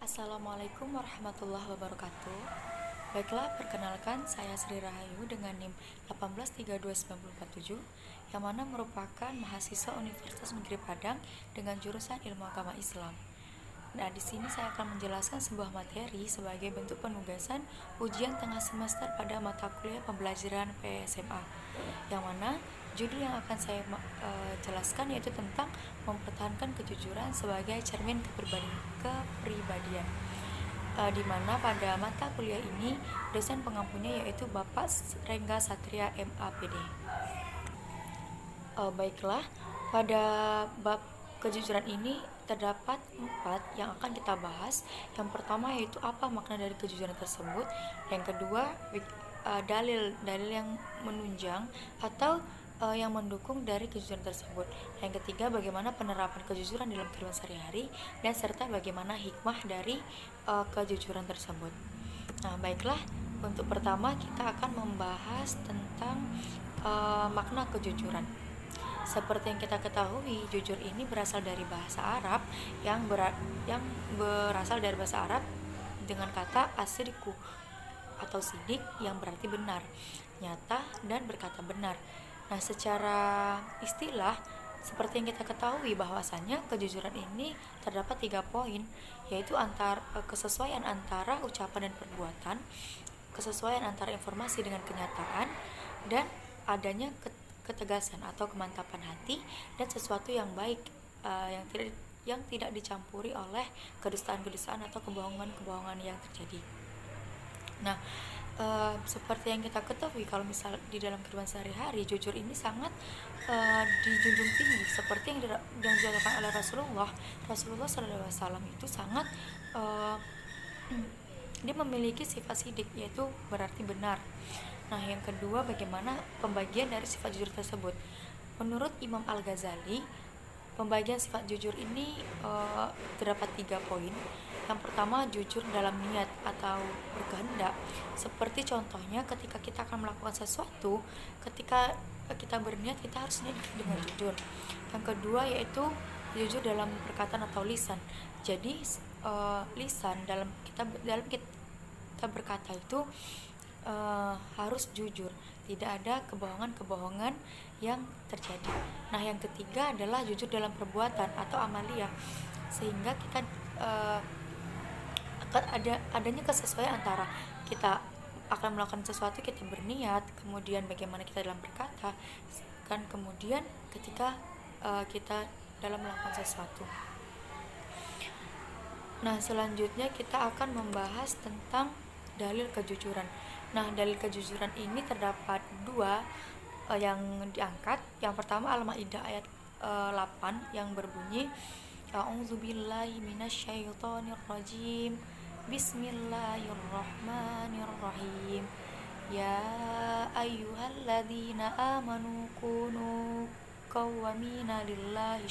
Assalamualaikum warahmatullahi wabarakatuh. Baiklah, perkenalkan saya Sri Rahayu dengan NIM 1832947 yang mana merupakan mahasiswa Universitas Negeri Padang dengan jurusan Ilmu Agama Islam. Nah, di sini saya akan menjelaskan sebuah materi sebagai bentuk penugasan ujian tengah semester pada mata kuliah pembelajaran PSMA. Yang mana judul yang akan saya jelaskan yaitu tentang mempertahankan kejujuran sebagai cermin kepribadian. Di mana pada mata kuliah ini dosen pengampunya yaitu Bapak Rengga Satria MAPD. Baiklah, pada bab kejujuran ini terdapat 4 yang akan kita bahas. Yang pertama yaitu apa makna dari kejujuran tersebut. Yang kedua, dalil yang menunjang atau yang mendukung dari kejujuran tersebut. Yang ketiga, bagaimana penerapan kejujuran dalam kehidupan sehari-hari, dan serta bagaimana hikmah dari kejujuran tersebut. Nah, baiklah, untuk pertama kita akan membahas tentang makna kejujuran. Seperti yang kita ketahui, jujur ini berasal dari bahasa Arab yang berasal dari bahasa Arab dengan kata asriku atau sidik yang berarti benar, nyata, dan berkata benar. Nah, secara istilah seperti yang kita ketahui bahwasannya kejujuran ini terdapat 3 poin, yaitu kesesuaian antara ucapan dan perbuatan, kesesuaian antara informasi dengan kenyataan, dan adanya ketegasan atau kemantapan hati dan sesuatu yang baik yang tidak dicampuri oleh kedustaan-kedustaan atau kebohongan-kebohongan yang terjadi. Nah, seperti yang kita ketahui, kalau misal di dalam kehidupan sehari-hari, jujur ini sangat dijunjung tinggi, seperti yang dilakukan oleh Rasulullah SAW. Itu sangat dia memiliki sifat sidik, yaitu berarti benar. Nah, yang kedua, bagaimana pembagian dari sifat jujur tersebut. Menurut Imam Al-Ghazali, pembagian sifat jujur ini terdapat 3 poin. Yang pertama, jujur dalam niat atau berkehendak. Seperti contohnya ketika kita akan melakukan sesuatu, ketika kita berniat, kita harus niat dengan jujur. Yang kedua yaitu jujur dalam perkataan atau lisan. Jadi lisan dalam kita berkata itu harus jujur, tidak ada kebohongan-kebohongan yang terjadi. Nah, yang ketiga adalah jujur dalam perbuatan atau amaliyah, sehingga kita adanya kesesuaian antara kita akan melakukan sesuatu, kita berniat, kemudian bagaimana kita dalam berkata, kan kemudian ketika kita dalam melakukan sesuatu. Nah, selanjutnya kita akan membahas tentang dalil kejujuran. Nah, dalil kejujuran ini terdapat 2 yang diangkat. Yang pertama Al-Maidah ayat 8 yang berbunyi A'udzubillahi minasyaitonirrajim. Bismillahirrahmanirrahim. Ya ayyuhalladzina amanu kunu qawwamina lillahi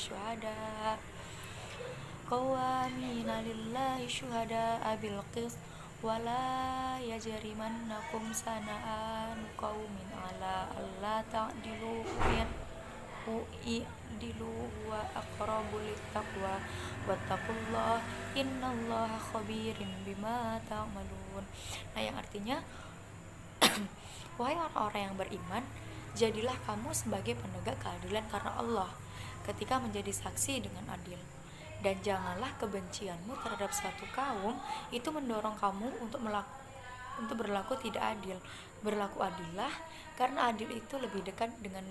syuhada bil qist wala yajrimannakum sana'an qaumin ala alla ta'dilu i'dilu wa aqrabu littaqwa wattaqullah innallaha khabirum bima ta'malun. Nah, yang artinya wahai orang-orang yang beriman, jadilah kamu sebagai penegak keadilan karena Allah ketika menjadi saksi dengan adil, dan janganlah kebencianmu terhadap suatu kaum itu mendorong kamu untuk berlaku tidak adil. Berlaku adillah, karena adil itu lebih dekat dengan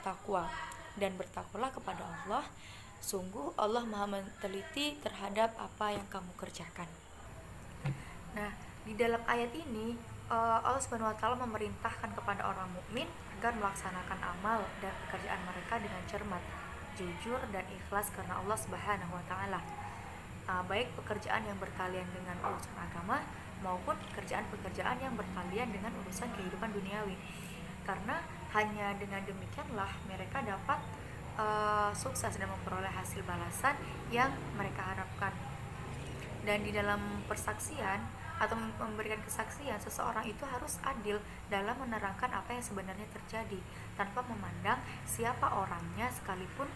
takwa, dan bertakwalah kepada Allah. Sungguh Allah Maha meneliti terhadap apa yang kamu kerjakan. Nah, di dalam ayat ini Allah Subhanahu wa taala memerintahkan kepada orang mukmin agar melaksanakan amal dan pekerjaan mereka dengan cermat, jujur, dan ikhlas karena Allah Subhanahu wa taala. Baik pekerjaan yang berkalian dengan urusan agama maupun pekerjaan yang berkalian dengan urusan kehidupan duniawi. Karena hanya dengan demikianlah mereka dapat sukses dan memperoleh hasil balasan yang mereka harapkan. Dan di dalam persaksian atau memberikan kesaksian, seseorang itu harus adil dalam menerangkan apa yang sebenarnya terjadi, tanpa memandang siapa orangnya, sekalipun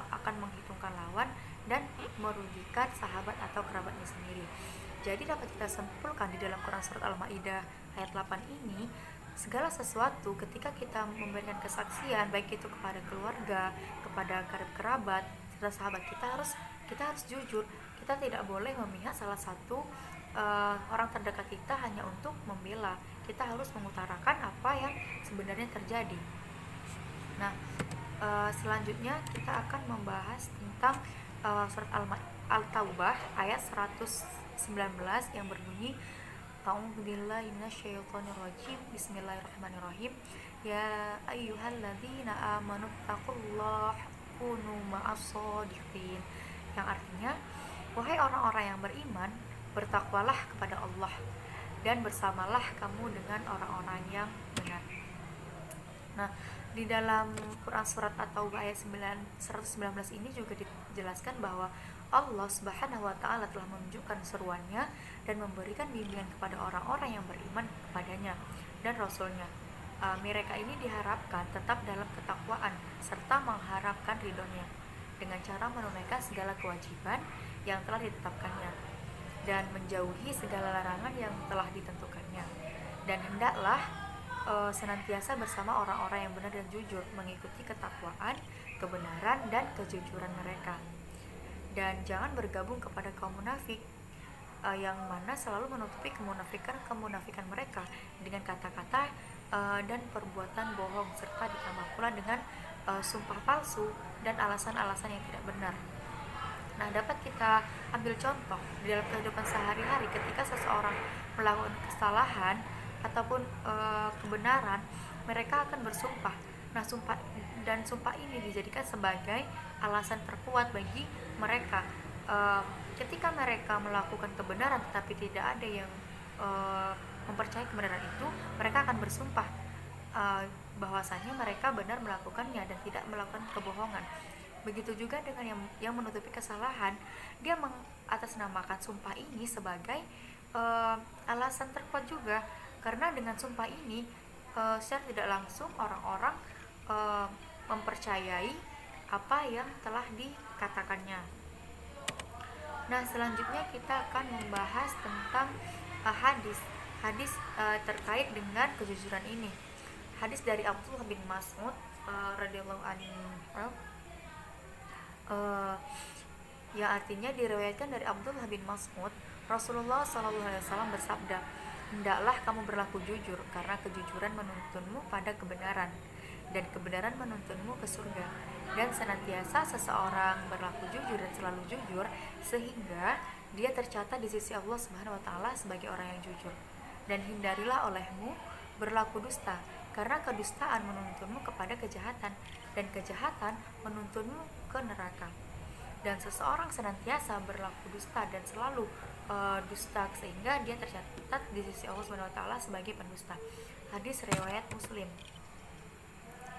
akan menghitungkan lawan dan merugikan sahabat atau kerabatnya sendiri. Jadi dapat kita simpulkan di dalam Quran surat Al-Maidah ayat 8 ini, segala sesuatu ketika kita memberikan kesaksian, baik itu kepada keluarga, kepada kerabat, serta sahabat, kita harus jujur. Kita tidak boleh memihak salah satu orang terdekat kita hanya untuk membela. Kita harus mengutarakan apa yang sebenarnya terjadi. Nah, selanjutnya kita akan membahas tentang surat Al-Taubah ayat 119 yang berbunyi, A'udzubillahi minasyaitonirrajim. Bismillahirrahmanirrahim. Ya ayyuhalladzina amanu taqullaha kunu ma'as-shadiqin. Yang artinya, wahai orang-orang yang beriman, bertakwalah kepada Allah dan bersamalah kamu dengan orang-orang yang benar. Nah, di dalam Quran surat At-Taubah ayat 119 ini juga dijelaskan bahwa Allah Subhanahu wa taala telah menunjukkan seruannya dan memberikan bimbingan kepada orang-orang yang beriman kepadanya dan Rasulnya. Mereka ini diharapkan tetap dalam ketakwaan serta mengharapkan ridhonya dengan cara menunaikan segala kewajiban yang telah ditetapkannya dan menjauhi segala larangan yang telah ditentukannya. Dan hendaklah senantiasa bersama orang-orang yang benar dan jujur, mengikuti ketakwaan, kebenaran, dan kejujuran mereka. Dan jangan bergabung kepada kaum munafik yang mana selalu menutupi kemunafikan mereka dengan kata-kata dan perbuatan bohong, serta ditambah pula dengan sumpah palsu dan alasan-alasan yang tidak benar. Nah, dapat kita ambil contoh di dalam kehidupan sehari-hari ketika seseorang melakukan kesalahan ataupun kebenaran, mereka akan bersumpah. Nah, sumpah ini dijadikan sebagai alasan terkuat bagi mereka. Ketika mereka melakukan kebenaran tetapi tidak ada yang mempercayai kebenaran itu, mereka akan bersumpah bahwasanya mereka benar melakukannya dan tidak melakukan kebohongan. Begitu juga dengan yang menutupi kesalahan, dia mengatasnamakan sumpah ini sebagai alasan terkuat juga, karena dengan sumpah ini secara tidak langsung orang-orang mempercayai apa yang telah dikatakannya. Nah, selanjutnya kita akan membahas tentang hadis terkait dengan kejujuran ini. Hadis dari Abdullah bin Mas'ud radhiyallahu anhu, yang artinya diriwayatkan dari Abdullah bin Mas'ud, Rasulullah SAW bersabda, hendaklah kamu berlaku jujur, karena kejujuran menuntunmu pada kebenaran dan kebenaran menuntunmu ke surga. Dan senantiasa seseorang berlaku jujur dan selalu jujur sehingga dia tercatat di sisi Allah Subhanahu wa taala sebagai orang yang jujur. Dan hindarilah olehmu berlaku dusta, karena kedustaan menuntunmu kepada kejahatan dan kejahatan menuntunmu ke neraka. Dan seseorang senantiasa berlaku dusta dan selalu dusta sehingga dia tercatat di sisi Allah Subhanahu wa taala sebagai pendusta. Hadis riwayat Muslim.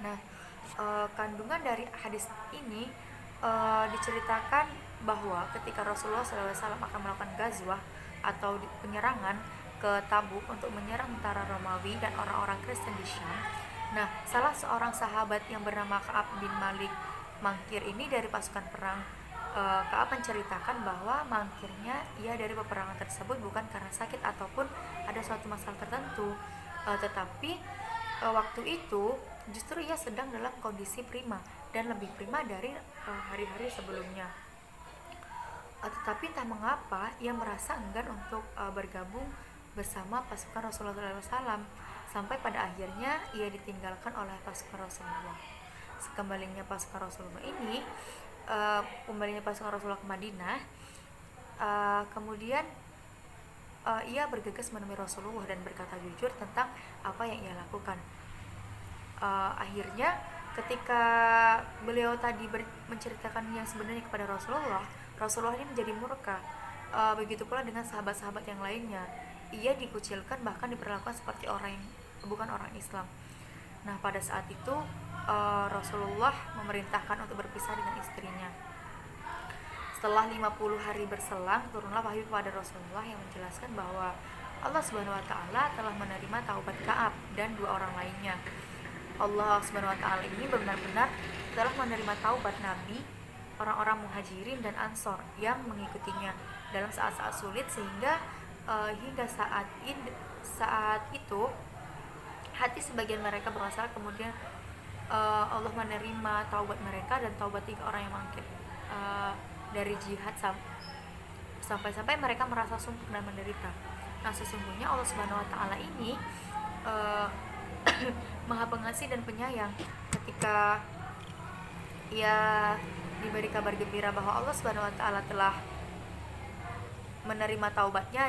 Nah, kandungan dari hadis ini diceritakan bahwa ketika Rasulullah SAW akan melakukan ghazwah atau penyerangan ke Tabuk untuk menyerang tentara Romawi dan orang-orang Kristen di Syam. Nah, salah seorang sahabat yang bernama Ka'ab bin Malik mangkir ini dari pasukan perang. Ka'ab menceritakan bahwa mangkirnya ia dari peperangan tersebut bukan karena sakit ataupun ada suatu masalah tertentu, tetapi waktu itu justru ia sedang dalam kondisi prima dan lebih prima dari hari-hari sebelumnya. Tetapi entah mengapa ia merasa enggan untuk bergabung bersama pasukan Rasulullah SAW, sampai pada akhirnya ia ditinggalkan oleh pasukan Rasulullah. Kembalinya pasukan Rasulullah ke Madinah, kemudian ia bergegas menemui Rasulullah dan berkata jujur tentang apa yang ia lakukan. Akhirnya ketika beliau tadi menceritakan yang sebenarnya kepada Rasulullah ini menjadi murka. Begitu pula dengan sahabat-sahabat yang lainnya, ia dikucilkan, bahkan diperlakukan seperti orang yang bukan orang Islam. Nah, pada saat itu Rasulullah memerintahkan untuk berpisah dengan istrinya. Setelah 50 hari berselang, turunlah wahyu kepada Rasulullah yang menjelaskan bahwa Allah Subhanahu wa taala telah menerima taubat Ka'ab dan dua orang lainnya. Allah Subhanahu wa taala ini benar-benar telah menerima taubat Nabi orang-orang Muhajirin dan Ansor yang mengikutinya dalam saat-saat sulit, sehingga hingga saat itu hati sebagian mereka bermasalah. Kemudian Allah menerima taubat mereka dan taubat 3 orang yang bangkit dari jihad sampai-sampai mereka merasa sumpah dan menderita. Nah, sesungguhnya Allah Subhanahu wa taala ini Maha Pengasih dan Penyayang. Ketika ia diberi kabar gembira bahwa Allah Subhanahu wa taala telah menerima taubatnya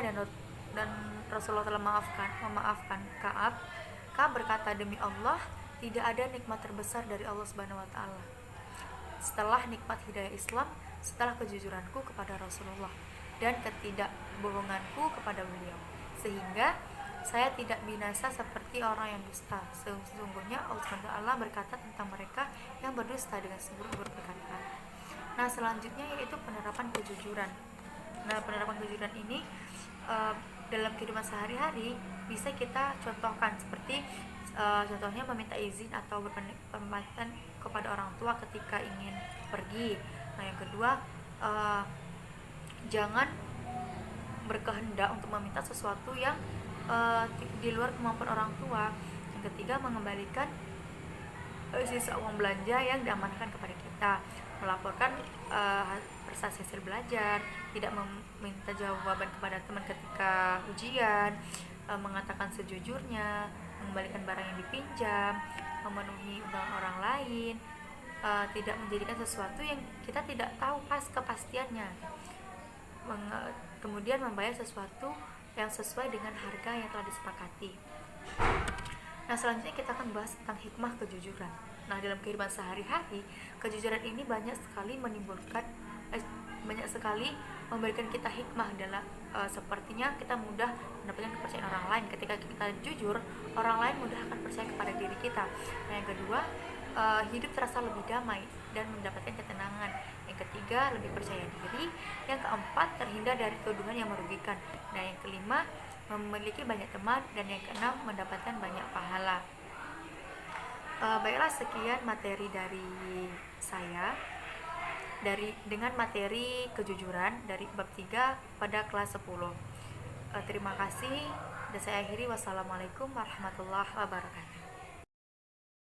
dan Rasulullah telah memaafkan Ka'ab berkata, demi Allah, tidak ada nikmat terbesar dari Allah Subhanahu wa taala setelah nikmat hidayah Islam, setelah kejujuranku kepada Rasulullah dan ketidakbohonganku kepada beliau, sehingga saya tidak binasa seperti orang yang dusta. Sesungguhnya Allah Subhanahu wa taala berkata tentang mereka yang berdusta dengan seburuk-buruk perkataan. Nah, selanjutnya yaitu penerapan kejujuran. Nah, penerapan kejujuran ini dalam kehidupan sehari-hari bisa kita contohkan seperti contohnya meminta izin atau berpamitan kepada orang tua ketika ingin pergi. Nah, yang kedua, jangan berkehendak untuk meminta sesuatu yang di luar kemampuan orang tua. Yang ketiga, mengembalikan sisa uang belanja yang diamankan kepada kita, melaporkan prestasi hasil belajar, tidak meminta jawaban kepada teman ketika ujian, mengatakan sejujurnya, mengembalikan barang yang dipinjam, memenuhi undangan orang lain, tidak menjadikan sesuatu yang kita tidak tahu kepastiannya, kemudian membayar sesuatu yang sesuai dengan harga yang telah disepakati. Nah, selanjutnya kita akan bahas tentang hikmah kejujuran. Nah, dalam kehidupan sehari-hari, kejujuran ini banyak sekali memberikan kita hikmah dalam sepertinya kita mudah mendapatkan kepercayaan orang lain. Ketika kita jujur, orang lain mudah akan percaya kepada diri kita. Nah, yang kedua, hidup terasa lebih damai dan mendapatkan ketenangan. Yang ketiga, lebih percaya diri. Yang keempat, terhindar dari tuduhan yang merugikan. Nah, yang kelima, memiliki banyak teman. Dan yang keenam, mendapatkan banyak pahala. Baiklah, sekian materi dari saya dengan materi kejujuran dari bab 3 pada kelas 10. Terima kasih dan saya akhiri. Wassalamualaikum warahmatullahi wabarakatuh.